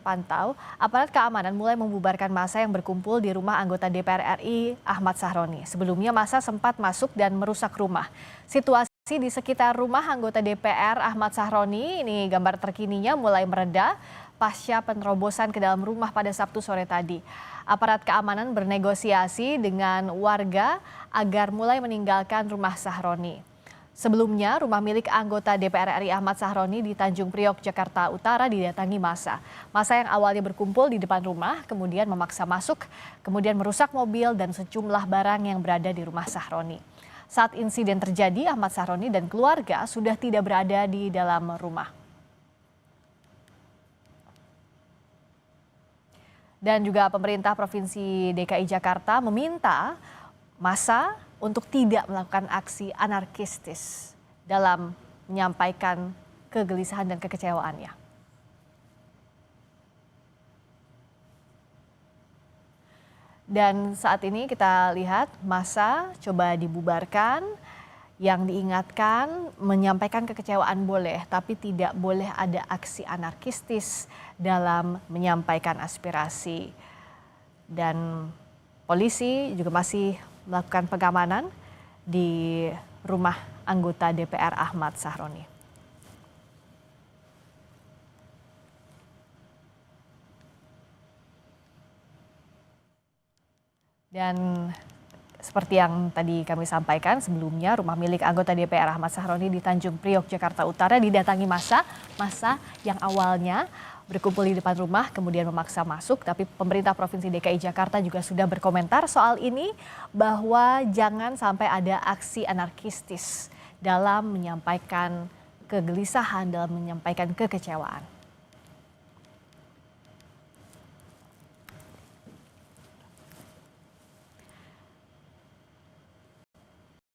Pantau, aparat keamanan mulai membubarkan massa yang berkumpul di rumah anggota DPR RI Ahmad Sahroni. Sebelumnya massa sempat masuk dan merusak rumah. Situasi di sekitar rumah anggota DPR Ahmad Sahroni, ini gambar terkininya mulai mereda pasca penerobosan ke dalam rumah pada Sabtu sore tadi. Aparat keamanan bernegosiasi dengan warga agar mulai meninggalkan rumah Sahroni. Sebelumnya, rumah milik anggota DPR RI Ahmad Sahroni di Tanjung Priok, Jakarta Utara didatangi massa. Massa yang awalnya berkumpul di depan rumah, kemudian memaksa masuk, kemudian merusak mobil dan sejumlah barang yang berada di rumah Sahroni. Saat insiden terjadi, Ahmad Sahroni dan keluarga sudah tidak berada di dalam rumah. Dan juga pemerintah Provinsi DKI Jakarta meminta massa untuk tidak melakukan aksi anarkistis dalam menyampaikan kegelisahan dan kekecewaannya. Dan saat ini kita lihat massa coba dibubarkan, yang diingatkan menyampaikan kekecewaan boleh, tapi tidak boleh ada aksi anarkistis dalam menyampaikan aspirasi. Dan polisi juga masih melakukan pengamanan di rumah anggota DPR Ahmad Sahroni. Dan seperti yang tadi kami sampaikan sebelumnya, rumah milik anggota DPR Ahmad Sahroni di Tanjung Priok, Jakarta Utara didatangi massa yang awalnya berkumpul di depan rumah kemudian memaksa masuk, tapi pemerintah Provinsi DKI Jakarta juga sudah berkomentar soal ini bahwa jangan sampai ada aksi anarkistis dalam menyampaikan kegelisahan, dalam menyampaikan kekecewaan.